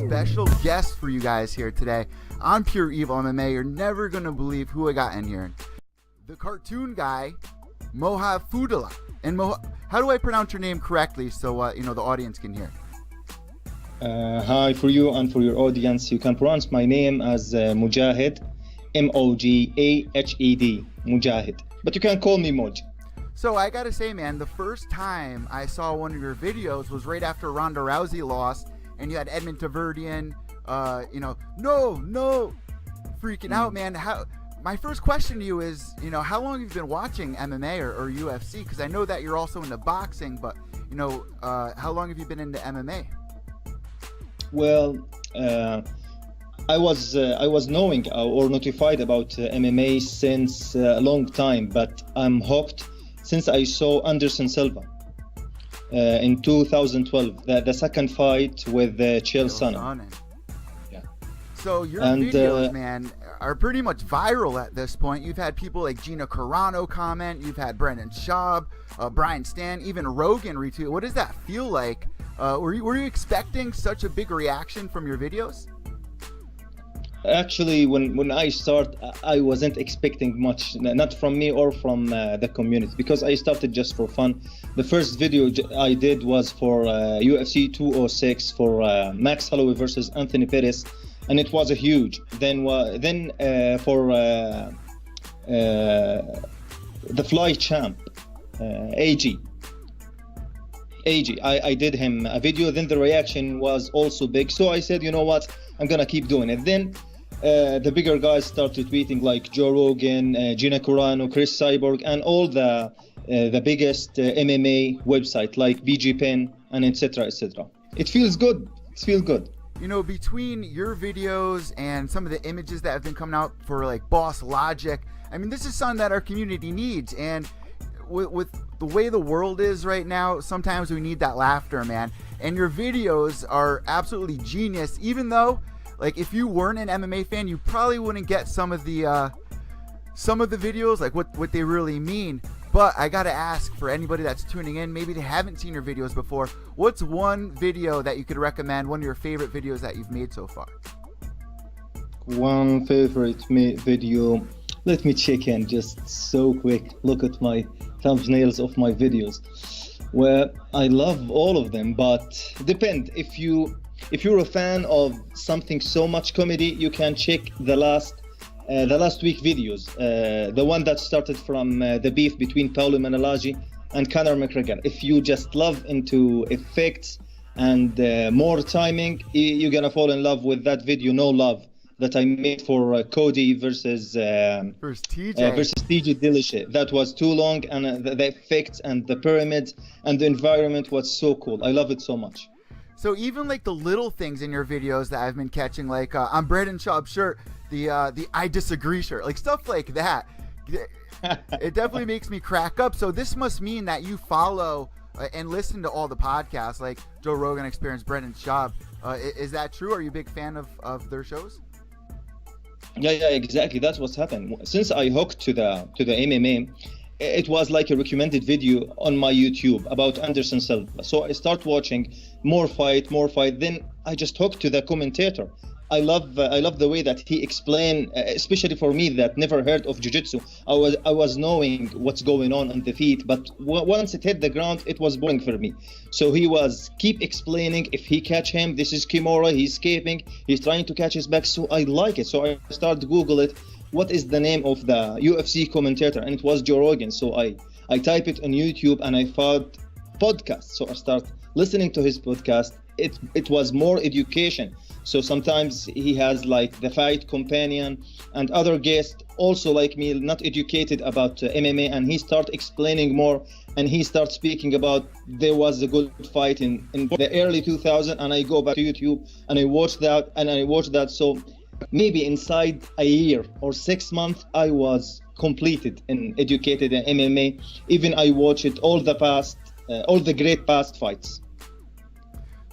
special guest for you guys here today on Pure Evil MMA. You're never going to believe who I got in here. The cartoon guy, Mojahed Fudailat. And how do I pronounce your name correctly so the audience can hear? Hi, for you and for your audience, you can pronounce my name as Mojahed, Mojahed, Mojahed. But you can call me Moj. So I gotta say, man, the first time I saw one of your videos was right after Ronda Rousey lost, and you had Edmond Taverdian, no, freaking out, man. My first question to you is, how long have you been watching MMA or UFC? Because I know that you're also into boxing, but how long have you been into MMA? Well, I was knowing or notified about MMA since a long time, but I'm hooked since I saw Anderson Silva in 2012, the second fight with Chael Sonnen. Yeah. So your videos, man, are pretty much viral at this point. You've had people like Gina Carano comment. You've had Brendan Schaub, Brian Stan, even Rogan retweet. What does that feel like? Were you expecting such a big reaction from your videos? Actually, when I start, I wasn't expecting much, not from me or from the community, because I started just for fun. The first video I did was for UFC 206 for Max Holloway versus Anthony Pettis, and it was a huge. Then for the Fly Champ, AG, I did him a video. Then the reaction was also big, so I said, you know what, I'm gonna keep doing it. Then the bigger guys started tweeting, like Joe Rogan, Gina Carano, Chris Cyborg, and all the biggest MMA website like BG Pen and etc. etc. It feels good. Between your videos and some of the images that have been coming out for like Boss Logic, I mean, this is something that our community needs. And with the way the world is right now, sometimes we need that laughter, man. And your videos are absolutely genius, even though, like, if you weren't an MMA fan, you probably wouldn't get some of the videos, like what they really mean. But I gotta ask, for anybody that's tuning in, maybe they haven't seen your videos before, what's one video that you could recommend, one of your favorite videos that you've made so far? One favorite video, let me check in just so quick. Look at my thumbnails of my videos. Well, I love all of them, but depend. If you're a fan of something so much comedy, you can check the last week videos. The one that started from the beef between Paulo Manalagi and Conor McGregor. If you just love into effects and more timing, you're gonna fall in love with that video, No Love, that I made for Cody versus TJ Dillashaw. That was too long, and the effects and the pyramids and the environment was so cool. I love it so much. So even like the little things in your videos that I've been catching, like on Brendan Schaub's shirt, the I disagree shirt, like stuff like that, it definitely makes me crack up. So this must mean that you follow and listen to all the podcasts like Joe Rogan Experience, Brendan Schaub. Is that true? Are you a big fan of their shows? Yeah, exactly. That's what's happened. Since I hooked to the MMA, it was like a recommended video on my YouTube about Anderson Silva. So I start watching more fight. Then I just hooked to the commentator. I love the way that he explained, especially for me that never heard of jiu-jitsu. I was knowing what's going on the feet, but once it hit the ground, it was boring for me. So he was keep explaining, if he catch him, this is Kimura, he's escaping, he's trying to catch his back. So I like it. So I started Google it. What is the name of the UFC commentator? And it was Joe Rogan. So I type it on YouTube and I found podcast. So I start listening to his podcast. It was more education. So sometimes he has like the fight companion and other guests also like me, not educated about MMA, and he start explaining more, and he starts speaking about there was a good fight in the early 2000s, and I go back to YouTube and I watch that. So maybe inside a year or 6 months, I was completed and educated in MMA. Even I watched all the great past fights.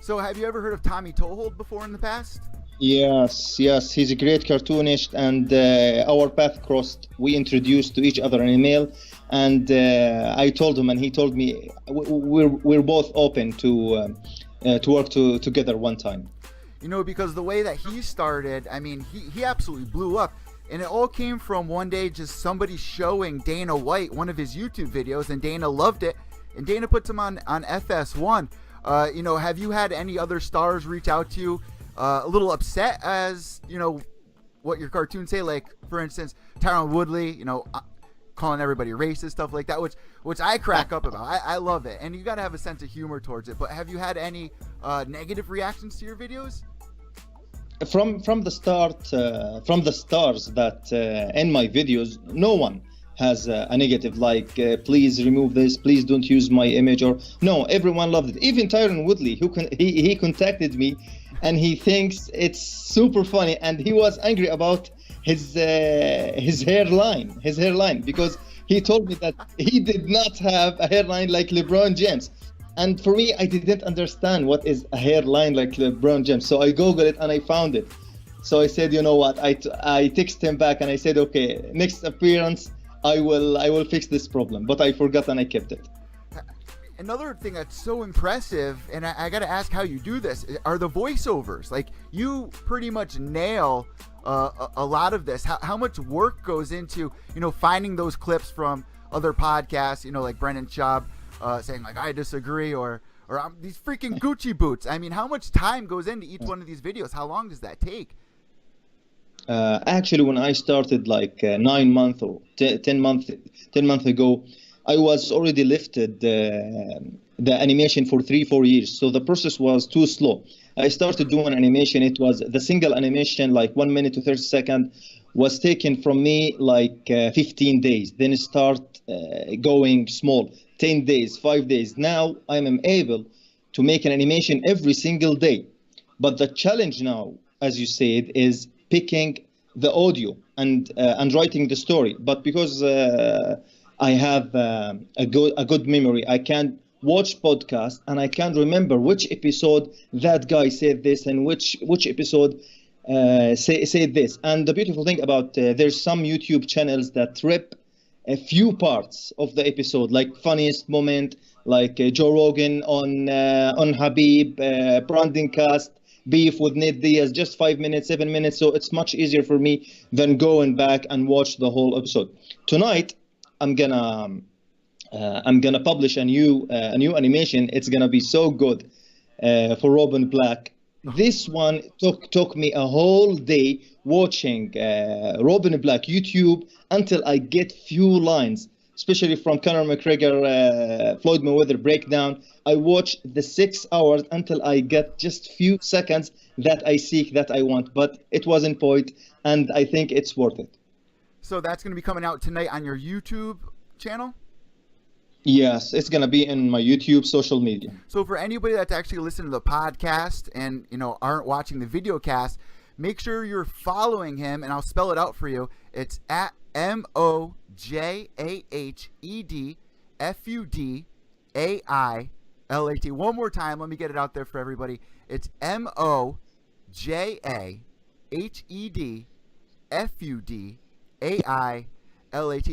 So have you ever heard of Tommy Toehold before in the past? Yes, he's a great cartoonist, and our path crossed. We introduced to each other in email, and I told him, and he told me we're both open to work together one time. You know, because the way that he started, I mean, he absolutely blew up. And it all came from one day just somebody showing Dana White one of his YouTube videos, and Dana loved it. And Dana puts him on FS1. You know, have you had any other stars reach out to you a little upset as, you know, what your cartoons say? Like, for instance, Tyron Woodley, you know, calling everybody racist, stuff like that, which I crack up about. I love it. And you got to have a sense of humor towards it. But have you had any negative reactions to your videos? From the start, from the stars that in my videos, no one has a negative, like please remove this, please don't use my image, or no, everyone loved it. Even Tyron Woodley, he contacted me, and he thinks it's super funny, and he was angry about his hairline, because he told me that he did not have a hairline like LeBron James. And for me, I didn't understand what is a hairline like LeBron James. So I Googled it and I found it. So I said, you know what? I texted him back and I said, okay, next appearance, I will fix this problem. But I forgot and I kept it. Another thing that's so impressive, and I got to ask how you do this, are the voiceovers. Like, you pretty much nail a lot of this. How much work goes into, you know, finding those clips from other podcasts, you know, like Brendan Schaub, saying like, I disagree, or these freaking Gucci boots. I mean, how much time goes into each one of these videos? How long does that take? Actually, when I started like 9 months or 10 months ago, I was already lifted the animation for 3-4 years. So the process was too slow. I started doing animation. It was the single animation, like 1 minute to 30 seconds, was taken from me like 15 days. Then start going small. 10 days, 5 days. Now I am able to make an animation every single day. But the challenge now, as you said, is picking the audio and writing the story. But because I have a good memory, I can watch podcast and I can remember which episode that guy said this and which episode said this. And the beautiful thing about there's some YouTube channels that rip a few parts of the episode, like funniest moment, like Joe Rogan on Habib, Brandon Cast, beef with Nate Diaz, just 5 minutes, 7 minutes. So it's much easier for me than going back and watch the whole episode. Tonight, I'm gonna publish a new animation. It's gonna be so good for Robin Black. This one took me a whole day watching Robin Black YouTube until I get few lines, especially from Conor McGregor, Floyd Mayweather breakdown. I watch the 6 hours until I get just few seconds that I seek, that I want. But it was in point, and I think it's worth it. So that's going to be coming out tonight on your YouTube channel? Yes, it's going to be in my YouTube social media. So for anybody that's actually listening to the podcast and, you know, aren't watching the video cast, make sure you're following him, and I'll spell it out for you. It's at Mojahed Fudailat. One more time, let me get it out there for everybody. It's Mojahed Fudailat.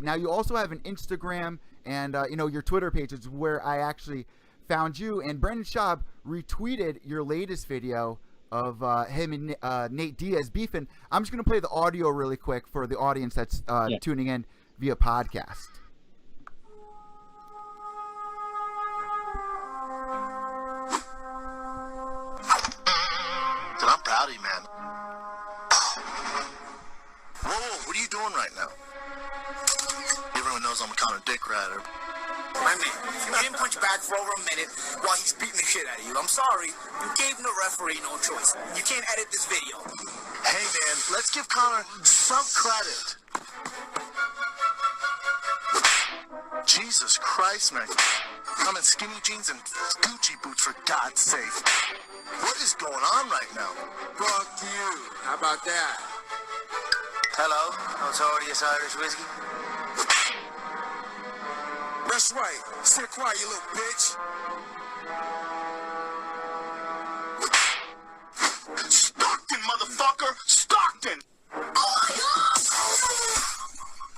Now you also have an Instagram and you know, your Twitter page is where I actually found you. And Brendan Schaub retweeted your latest video of him and Nate Diaz beefing. I'm just gonna play the audio really quick for the audience that's tuning in via podcast. Dude, I'm proud of you, man. Whoa, what are you doing right now? Everyone knows I'm a kind of dick rider. My man, you didn't punch back for over a minute while he's beating the shit out of you. I'm sorry. You gave the referee no choice. You can't edit this video. Hey, man, let's give Connor some credit. Jesus Christ, man. I'm in skinny jeans and Gucci boots, for God's sake. What is going on right now? Fuck you. How about that? Hello, Notorious Irish Whiskey. That's right. Sit quiet, you little bitch. Stockton, motherfucker! Stockton!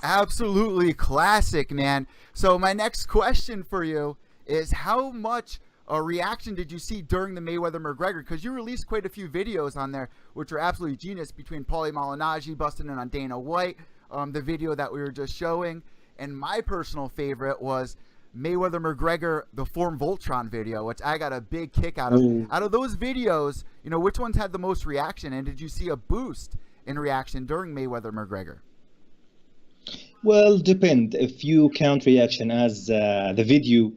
Absolutely classic, man. So my next question for you is, how much reaction did you see during the Mayweather-McGregor? Because you released quite a few videos on there, which are absolutely genius, between Paulie Malignaggi busting in on Dana White, the video that we were just showing, and my personal favorite was Mayweather-McGregor, the Form Voltron video, which I got a big kick out of. Out of those videos, you know, which ones had the most reaction, and did you see a boost in reaction during Mayweather-McGregor? Well, depend. If you count reaction as the video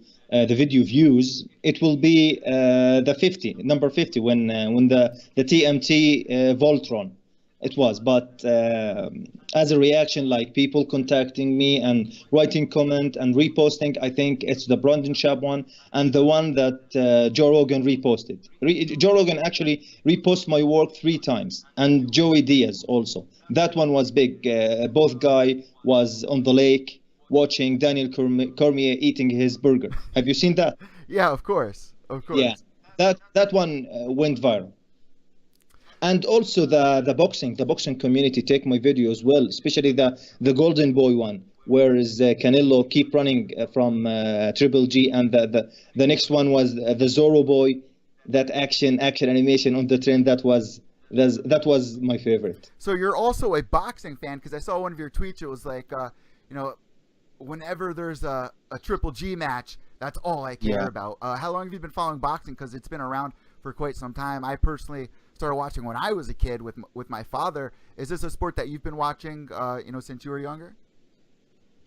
views, it will be the number 50 when the TMT Voltron it was. But as a reaction, like people contacting me and writing comment and reposting, I think it's the Brandon Schaub one and the one that Joe Rogan reposted. Joe Rogan actually reposted my work 3 times, and Joey Diaz also. That one was big. Both guy was on the lake watching Daniel Cormier eating his burger. Have you seen that? Yeah, of course. Yeah, that one went viral. And also the boxing community take my video as well, especially the Golden Boy one, where is Canelo keep running from Triple G, and the next one was the Zorro Boy, that action animation on the train. That was my favorite. So you're also a boxing fan, because I saw one of your tweets. It was like, you know, whenever there's a Triple G match, that's all I care about. How long have you been following boxing? Because it's been around for quite some time. I personally started watching when I was a kid with my father. Is this a sport that you've been watching, you know, since you were younger?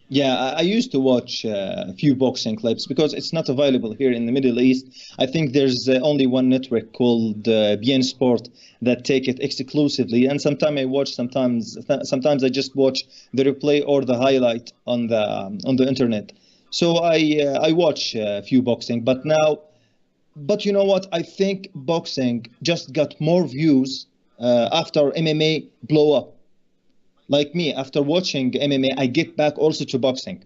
Yeah, I used to watch a few boxing clips because it's not available here in the Middle East. I think there's only one network called BN Sport that take it exclusively. And sometimes I watch, sometimes I just watch the replay or the highlight on the internet. So I watch a few boxing, but you know what? I think boxing just got more views after MMA blow up. Like me, after watching MMA, I get back also to boxing.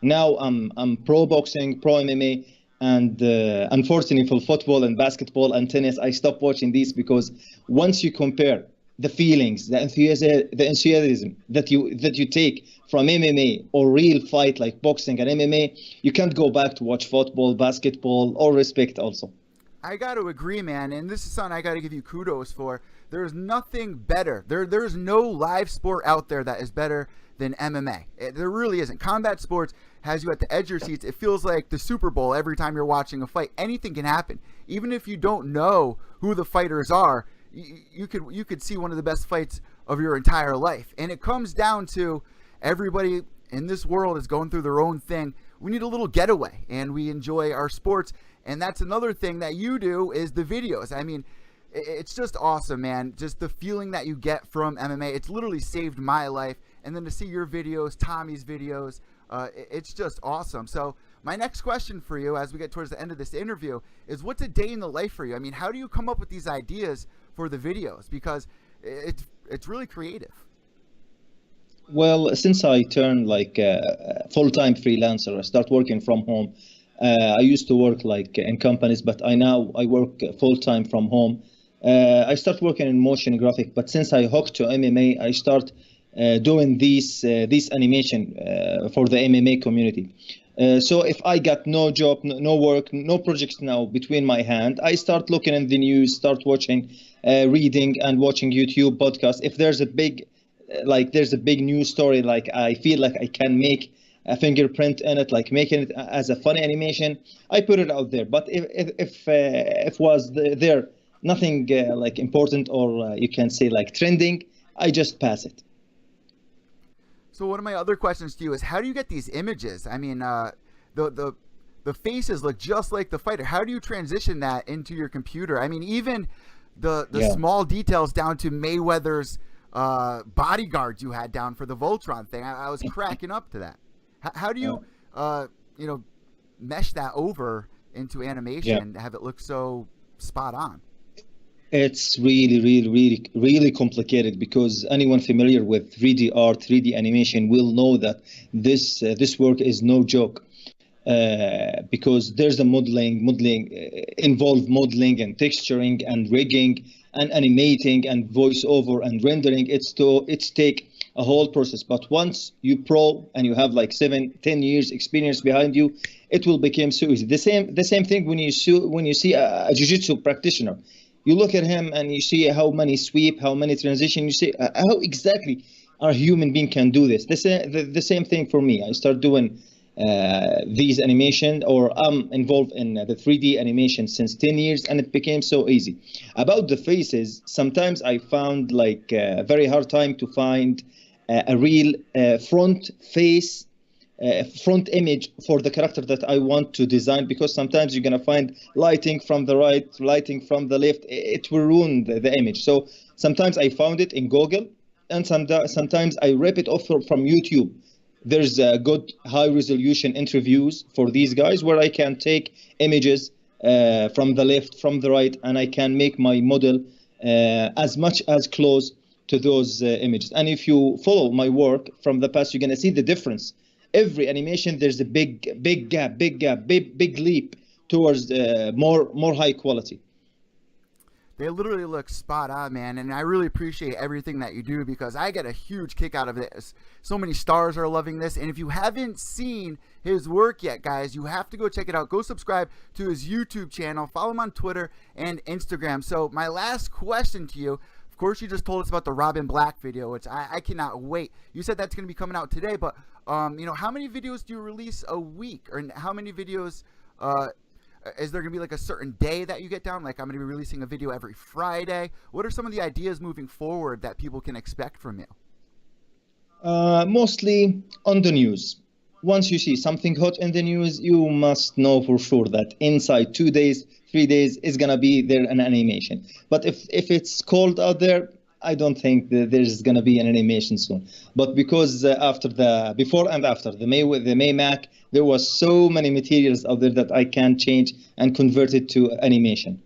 Now I'm pro boxing, pro MMA, and unfortunately for football and basketball and tennis, I stopped watching these, because once you compare the feelings, the enthusiasm that you take from MMA or real fight like boxing and MMA, you can't go back to watch football, basketball, or respect also. I got to agree, man, and this is something I got to give you kudos for. There's nothing better. There's no live sport out there that is better than MMA. There really isn't. Combat sports has you at the edge of your seats. It feels like the Super Bowl every time you're watching a fight. Anything can happen. Even if you don't know who the fighters are, you could see one of the best fights of your entire life. And it comes down to everybody in this world is going through their own thing. We need a little getaway, and we enjoy our sports. And that's another thing that you do, is the videos. I mean, it's just awesome, man. Just the feeling that you get from MMA. It's literally saved my life. And then to see your videos, Tommy's videos, it's just awesome. So my next question for you, as we get towards the end of this interview, is what's a day in the life for you? I mean, how do you come up with these ideas for the videos? Because it's really creative. Well, since I turned like a full-time freelancer, I start working from home. I used to work like in companies, but I work full-time from home. I start working in motion graphic, but since I hooked to MMA, I start doing this animation for the MMA community. So if I got no job, no work, no projects now between my hand, I start looking in the news, start watching, reading and watching YouTube podcasts. If there's a big news story, like I feel like I can make a fingerprint in it, like making it as a funny animation, I put it out there. But if was there nothing like important or you can say like trending, I just pass it. So one of my other questions to you is, how do you get these images? I mean, the faces look just like the fighter. How do you transition that into your computer? I mean, even the small details down to Mayweather's bodyguards you had down for the Voltron thing. I was cracking up to that. How do you, mesh that over into animation to have it look so spot on? It's really complicated, because anyone familiar with 3D art, 3D animation will know that this work is no joke, because there's the modeling involved modeling and texturing and rigging and animating and voiceover and rendering. It's take a whole process. But once you pro and you have like 7-10 years experience behind you, it will become so easy. The same thing when you see a jiu-jitsu practitioner. You look at him and you see how many sweep, how many transition. You see how exactly our human being can do this. The same thing for me. I start doing these animation, or I'm involved in the 3D animation since 10 years, and it became so easy. About the faces, sometimes I found like a very hard time to find a real front face, front image for the character that I want to design, because sometimes you're going to find lighting from the right, lighting from the left. It will ruin the image. So sometimes I found it in Google, and sometimes I rip it off from YouTube. There's good high resolution interviews for these guys where I can take images from the left, from the right, and I can make my model as much as close to those images. And if you follow my work from the past, you're going to see the difference. Every animation, there's a big gap, big leap towards more high quality. They literally look spot on, man, and I really appreciate everything that you do, because I get a huge kick out of this. So many stars are loving this, and if you haven't seen his work yet, guys, you have to go check it out. Go subscribe to his YouTube channel, follow him on Twitter and Instagram. So my last question to you, of course, you just told us about the Robin Black video, which I cannot wait. You said that's going to be coming out today, but you know, how many videos do you release a week, or how many videos is there going to be like a certain day that you get down? Like, I'm going to be releasing a video every Friday. What are some of the ideas moving forward that people can expect from you? Mostly on the news. Once you see something hot in the news, you must know for sure that inside 2 days, 3 days is going to be there an animation. But if it's cold out there, I don't think that there's going to be an animation soon. But because before and after the May Mac, there was so many materials out there that I can change and convert it to animation.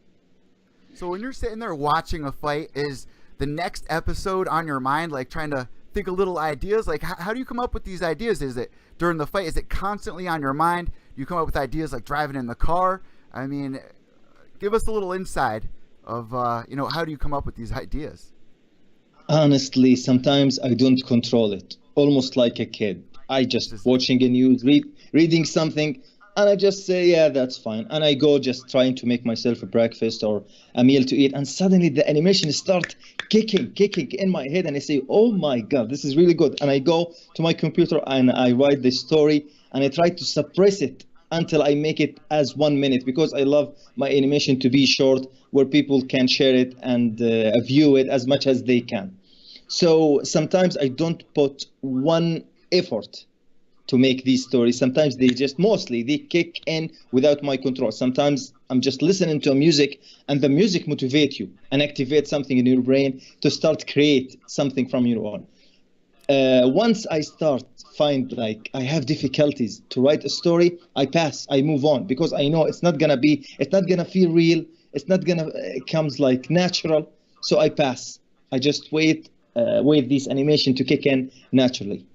So when you're sitting there watching a fight, is the next episode on your mind, like trying to think of little ideas? Like, how do you come up with these ideas? Is it during the fight? Is it constantly on your mind? Do you come up with ideas like driving in the car? I mean, give us a little inside of, you know, how do you come up with these ideas? Honestly, sometimes I don't control it, almost like a kid. I just watching a news, reading something, and I just say, yeah, that's fine. And I go just trying to make myself a breakfast or a meal to eat, and suddenly the animation start kicking in my head, and I say, oh my God, this is really good. And I go to my computer and I write the story, and I try to suppress it until I make it as 1 minute, because I love my animation to be short, where people can share it and view it as much as they can. So sometimes I don't put one effort to make these stories. Sometimes they kick in without my control. Sometimes I'm just listening to music, and the music motivates you and activate something in your brain to start create something from your own. Once I find like I have difficulties to write a story, I pass, I move on, because I know it's not gonna feel real, it's not gonna comes like natural, so I pass. I just wait this animation to kick in naturally.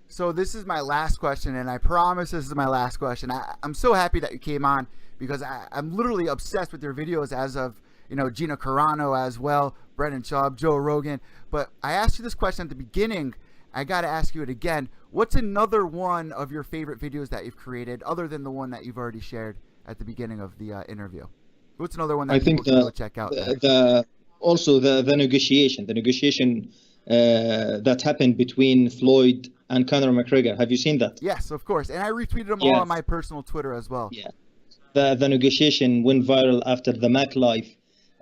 So this is my last question, and I promise this is my last question. I'm so happy that you came on, because I'm literally obsessed with your videos, as of, you know, Gina Carano as well, Brendan Schaub, Joe Rogan. But I asked you this question at the beginning. I got to ask you it again. What's another one of your favorite videos that you've created, other than the one that you've already shared at the beginning of the interview? What's another one that people can go check out? Also the negotiation that happened between Floyd and Conor McGregor. Have you seen that? Yes, of course. And I retweeted them all on my personal Twitter as well. Yeah. The negotiation went viral after the Mac Life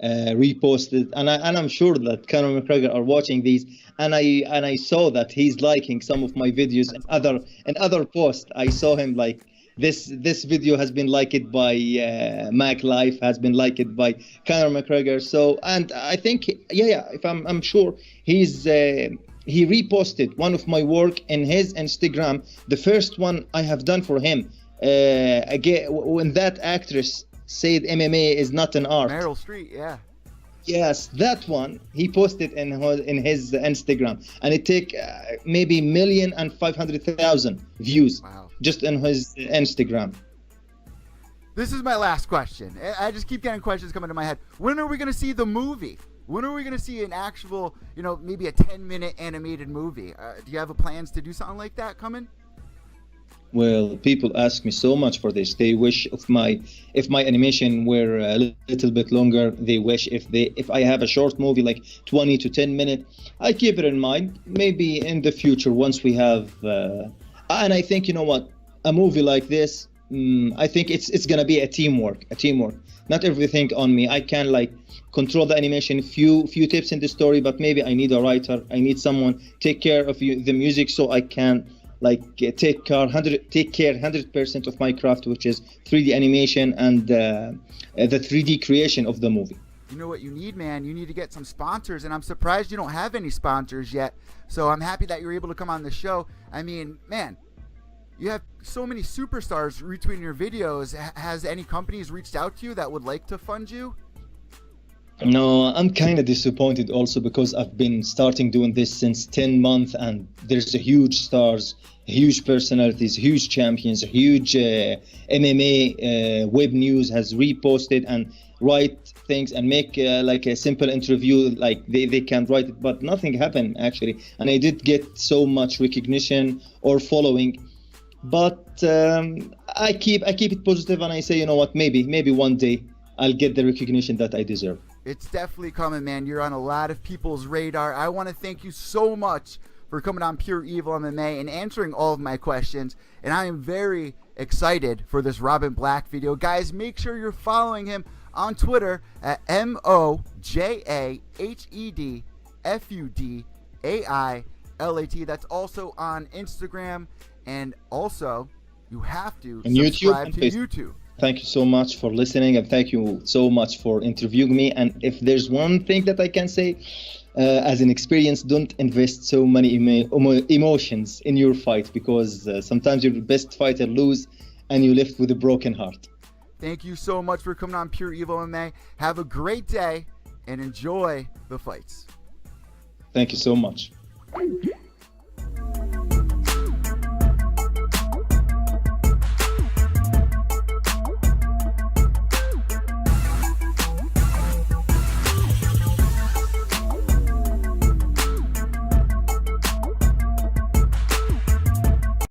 reposted, and I'm sure that Conor McGregor are watching these, and I saw that he's liking some of my videos and other posts. I saw him like this video has been liked by Mac Life, has been liked by Conor McGregor. So, and I think if I'm sure he reposted one of my work in his Instagram, the first one I have done for him. Again, when that actress said MMA is not an art. Meryl Streep, yeah. Yes, that one he posted in his Instagram, and it take maybe 1,500,000 views. Wow. Just in his Instagram. This is my last question. I just keep getting questions coming to my head. When are we going to see the movie? When are we going to see an actual, maybe a 10-minute animated movie? Do you have plans to do something like that coming? Well, people ask me so much for this. They wish if my animation were a little bit longer. They wish if I have a short movie like 20 to 10 minutes. I keep it in mind. Maybe in the future, once we have, and I think a movie like this, I think it's gonna be a teamwork. Not everything on me. I can control the animation, few tips in the story, but maybe I need a writer. I need someone take care of the music, so I can take care 100% of my craft, which is 3D animation and the 3D creation of the movie. You know what you need, man? You need to get some sponsors, and I'm surprised you don't have any sponsors yet. So I'm happy that you're able to come on the show. I mean, man, you have so many superstars retweeting your videos. Has any companies reached out to you that would like to fund you? No, I'm kind of disappointed also because I've been starting doing this since 10 months, and there's a huge stars, huge personalities, huge champions, huge MMA web news has reposted and write things and make a simple interview, they can write it, but nothing happened actually. And I did get so much recognition or following, but I keep it positive, and I say, maybe one day I'll get the recognition that I deserve. It's definitely coming, man. You're on a lot of people's radar. I want to thank you so much for coming on Pure Evil MMA and answering all of my questions. And I am very excited for this Robin Black video. Guys, make sure you're following him on Twitter at MOJAHEDFUDAILAT. That's also on Instagram. And also, you have to subscribe to YouTube. Thank you so much for listening, and thank you so much for interviewing me. And if there's one thing that I can say, as an experience, don't invest so many emotions in your fight, because sometimes your best fighter lose and you left with a broken heart. Thank you so much for coming on Pure Evil MMA. Have a great day and enjoy the fights. Thank you so much.